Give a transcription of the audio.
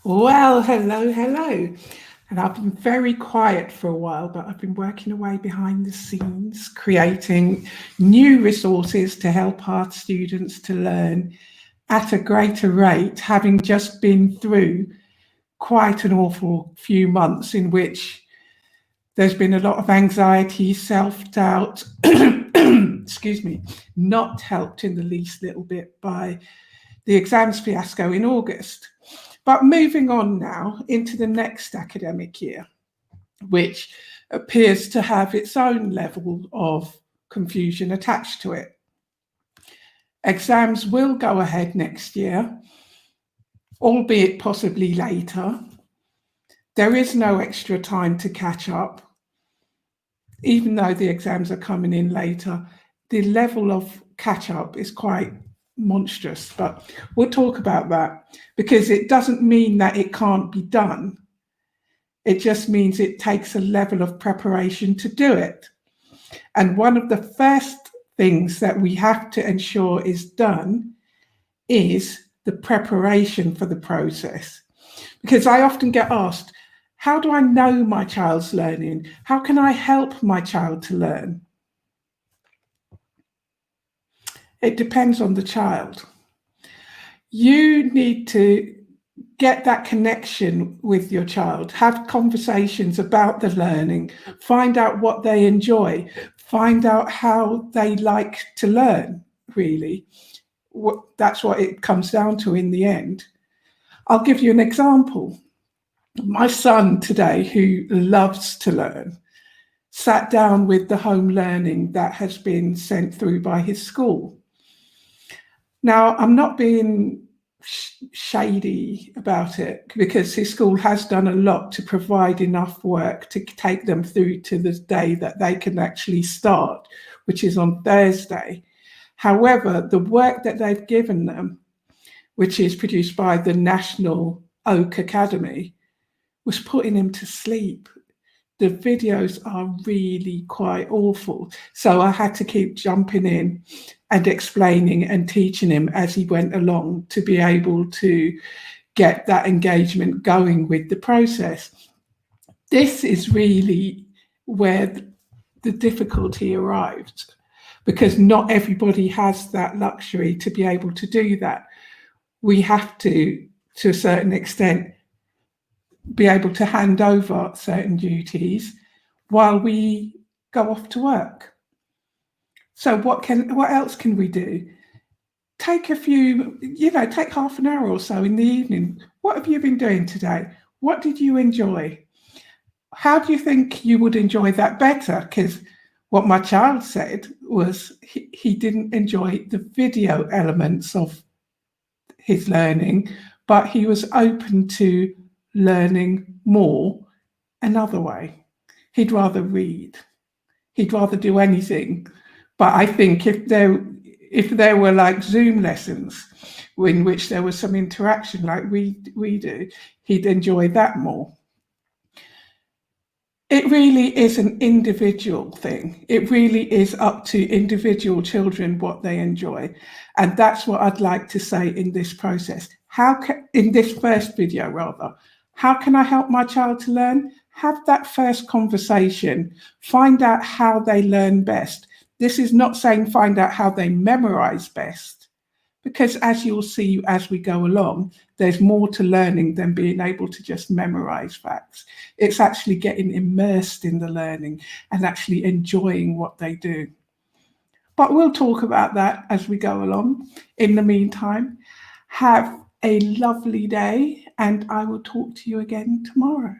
Well, hello, hello. And I've been very quiet for a while, but I've been working away behind the scenes, creating new resources to help our students to learn at a greater rate, having just been through quite an awful few months in which there's been a lot of anxiety, self doubt, excuse me, not helped in the least little bit by the exams fiasco in August. But moving on now into the next academic year, which appears to have its own level of confusion attached to it. Exams will go ahead next year, albeit possibly later. There is no extra time to catch up. Even though the exams are coming in later, the level of catch up is quite monstrous, but we'll talk about that because it doesn't mean that it can't be done. It just means it takes a level of preparation to do it. And one of the first things that we have to ensure is done is the preparation for the process. Because I often get asked, how do I know my child's learning? How can I help my child to learn? It depends on the child. You need to get that connection with your child, have conversations about the learning, find out what they enjoy, find out how they like to learn, really. That's what it comes down to in the end. I'll give you an example. My son today, who loves to learn, sat down with the home learning that has been sent through by his school. Now, I'm not being shady about it because his school has done a lot to provide enough work to take them through to the day that they can actually start, which is on Thursday. However, the work that they've given them, which is produced by the National Oak Academy, was putting him to sleep. The videos are really quite awful. So I had to keep jumping in and explaining and teaching him as he went along to be able to get that engagement going with the process. This is really where the difficulty arrived, because not everybody has that luxury to be able to do that. We have to a certain extent, be able to hand over certain duties while we go off to work. So what else can we do? Take take half an hour or so in the evening. What have you been doing today? What did you enjoy? How do you think you would enjoy that better? Because what my child said was he didn't enjoy the video elements of his learning, but he was open to learning more another way. He'd rather read. He'd rather do anything. But I think if there were like Zoom lessons in which there was some interaction like we do, he'd enjoy that more. It really is an individual thing. It really is up to individual children what they enjoy. And that's what I'd like to say in this process. In this first video rather, how can I help my child to learn? Have that first conversation, find out how they learn best. This is not saying find out how they memorize best, because as you'll see as we go along, there's more to learning than being able to just memorize facts. It's actually getting immersed in the learning and actually enjoying what they do. But we'll talk about that as we go along. In the meantime, have a lovely day, and I will talk to you again tomorrow.